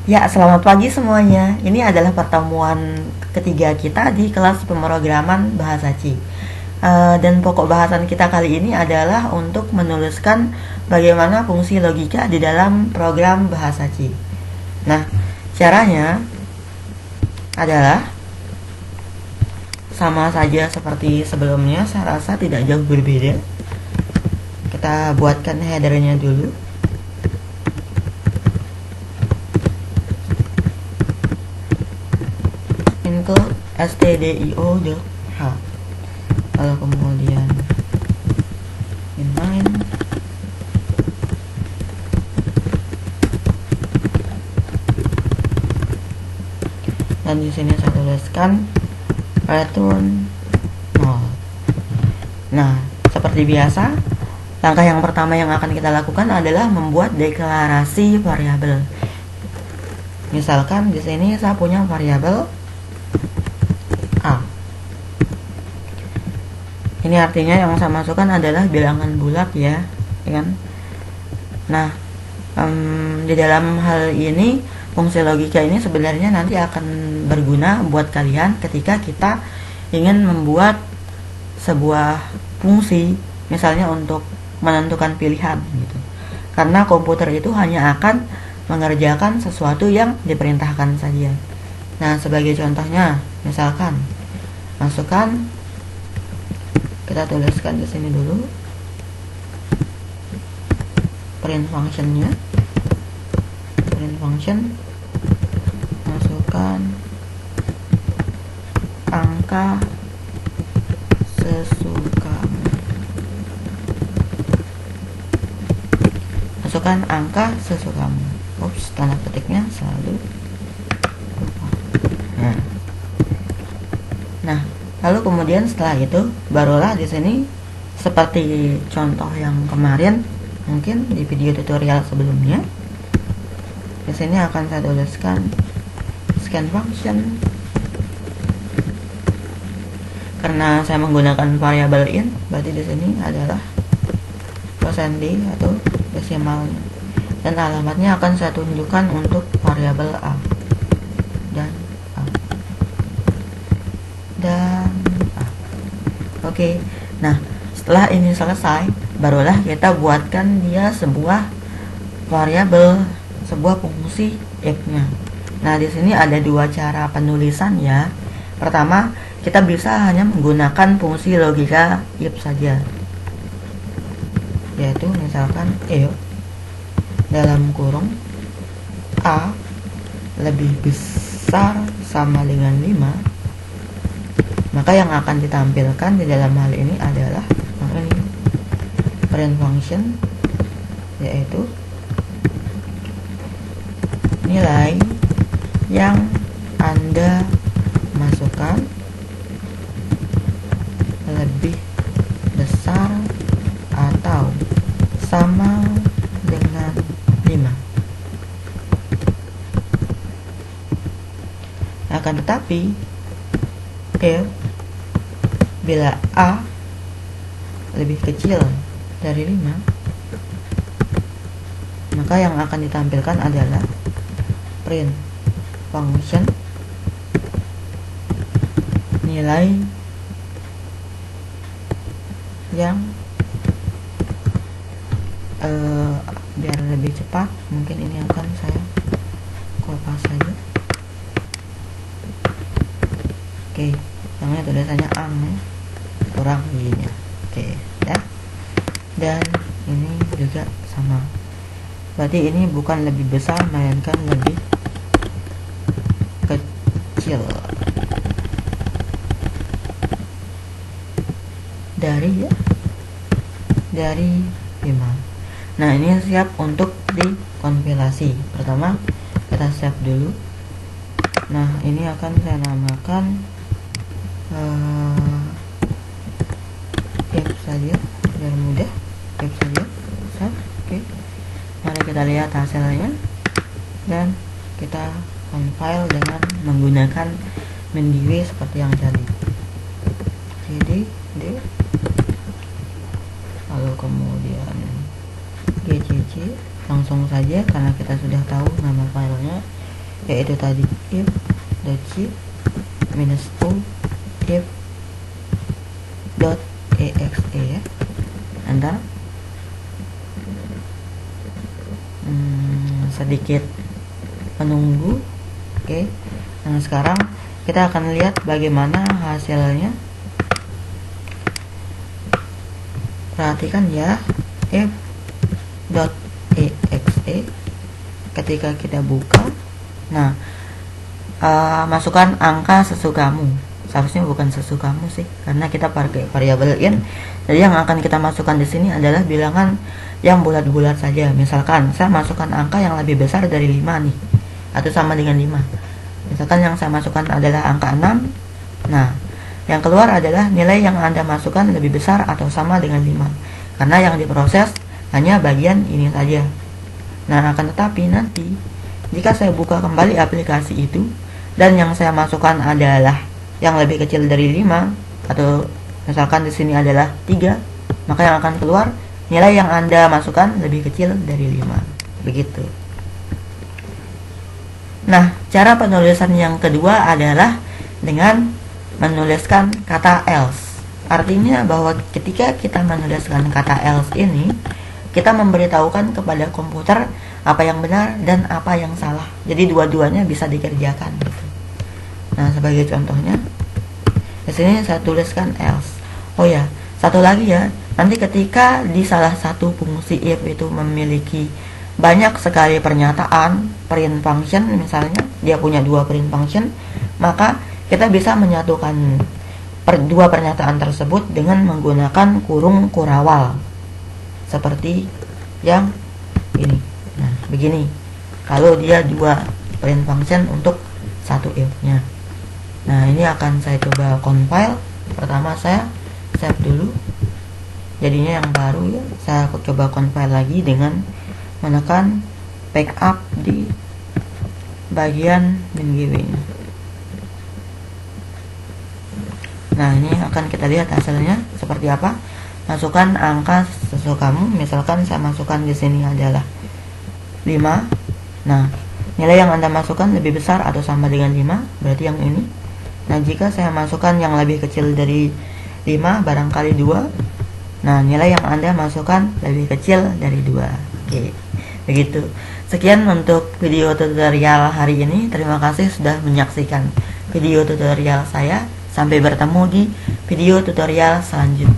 Ya, selamat pagi semuanya. Ini adalah pertemuan ketiga kita di kelas pemrograman Bahasa C. Dan pokok bahasan kita kali ini adalah untuk menuliskan bagaimana fungsi logika di dalam program Bahasa C. Nah, caranya adalah sama saja seperti sebelumnya, saya rasa tidak jauh berbeda. Kita buatkan headernya dulu. Include stdio.h, lalu kemudian inline, dan di sini saya tuliskan return 0. Nah, seperti biasa, langkah yang pertama yang akan kita lakukan adalah membuat deklarasi variabel. Misalkan di sini saya punya variabel A. Ini artinya yang saya masukkan adalah bilangan bulat ya, kan? Nah, di dalam hal ini fungsi logika ini sebenarnya nanti akan berguna buat kalian ketika kita ingin membuat sebuah fungsi, misalnya untuk menentukan pilihan gitu. Karena komputer itu hanya akan mengerjakan sesuatu yang diperintahkan saja. Nah, sebagai contohnya, misalkan masukkan, kita tuliskan di sini dulu print functionnya. Print function, masukkan angka sesukamu. Masukkan angka sesukamu. Ups, tanda petiknya selalu lupa. Nah, lalu kemudian setelah itu barulah di sini seperti contoh yang kemarin, mungkin di video tutorial sebelumnya, di sini akan saya tuliskan scan function. Karena saya menggunakan variabel in, berarti di sini adalah %d atau desimalnya, dan alamatnya akan saya tunjukkan untuk variabel a dan a dan a. Oke. Nah, setelah ini selesai, barulah kita buatkan dia sebuah variabel, sebuah fungsi if-nya. Nah, di sini ada dua cara penulisan ya. Pertama, kita bisa hanya menggunakan fungsi logika if saja, yaitu misalkan if dalam kurung a lebih besar sama dengan 5, maka yang akan ditampilkan di dalam hal ini adalah ini print function, yaitu nilai yang Anda masukkan lebih besar atau sama dengan 5. Akan tetapi bila A lebih kecil dari 5, maka yang akan ditampilkan adalah print function nilai yang biar lebih cepat, mungkin ini akan saya kopas saja. Oke, namanya tulisannya ang ya, kurang i-nya. Oke, ya. Dan ini juga sama. Berarti ini bukan lebih besar, melainkan lebih kecil dari 5. Nah, ini siap untuk dikompilasi. Pertama, kita save dulu. Nah, ini akan saya namakan if saja, biar mudah. If saja, save. Oke. Mari kita lihat hasilnya, dan kita compile dengan menggunakan Mendiwi seperti yang tadi. Jadi D, lalu kemudian GCC, langsung saja karena kita sudah tahu nama filenya, yaitu tadi if .c minus -2 if .exe ya. Enter. Sedikit menunggu. Oke. Nah, sekarang kita akan lihat bagaimana hasilnya. Perhatikan ya, f.exe ketika kita buka. Nah, masukkan angka sesukamu. Seharusnya bukan sesukamu sih, karena kita pakai variabel in. Jadi yang akan kita masukkan di sini adalah bilangan yang bulat-bulat saja. Misalkan saya masukkan angka yang lebih besar dari 5 nih, atau sama dengan 5. Misalkan yang saya masukkan adalah angka 6. Nah, yang keluar adalah nilai yang Anda masukkan lebih besar atau sama dengan 5. Karena yang diproses hanya bagian ini saja. Nah, akan tetapi nanti jika saya buka kembali aplikasi itu dan yang saya masukkan adalah yang lebih kecil dari 5, atau misalkan di sini adalah 3, maka yang akan keluar nilai yang Anda masukkan lebih kecil dari 5. Begitu. Nah, cara penulisan yang kedua adalah dengan menuliskan kata else. Artinya bahwa ketika kita menuliskan kata else ini, kita memberitahukan kepada komputer apa yang benar dan apa yang salah. Jadi dua-duanya bisa dikerjakan gitu. Nah, sebagai contohnya di sini saya tuliskan else. Oh ya, satu lagi ya. Nanti ketika di salah satu fungsi if itu memiliki banyak sekali pernyataan, print function misalnya, dia punya 2 print function, maka kita bisa menyatukan dua pernyataan tersebut dengan menggunakan kurung kurawal seperti yang ini. Nah, begini. Kalau dia 2 print function untuk satu if-nya. Nah, ini akan saya coba compile. Pertama saya save dulu. Jadinya yang baru ya. Saya coba compile lagi dengan menekan backup di bagian min-gw-nya. Nah, ini akan kita lihat hasilnya seperti apa. Masukkan angka sesukamu. Misalkan saya masukkan di sini adalah 5. Nah, nilai yang Anda masukkan lebih besar atau sama dengan 5, berarti yang ini. Nah, jika saya masukkan yang lebih kecil dari 5, barangkali 2. Nah, nilai yang Anda masukkan lebih kecil dari 2. Oke, begitu. Sekian untuk video tutorial hari ini. Terima kasih sudah menyaksikan video tutorial saya. Sampai bertemu di video tutorial selanjutnya.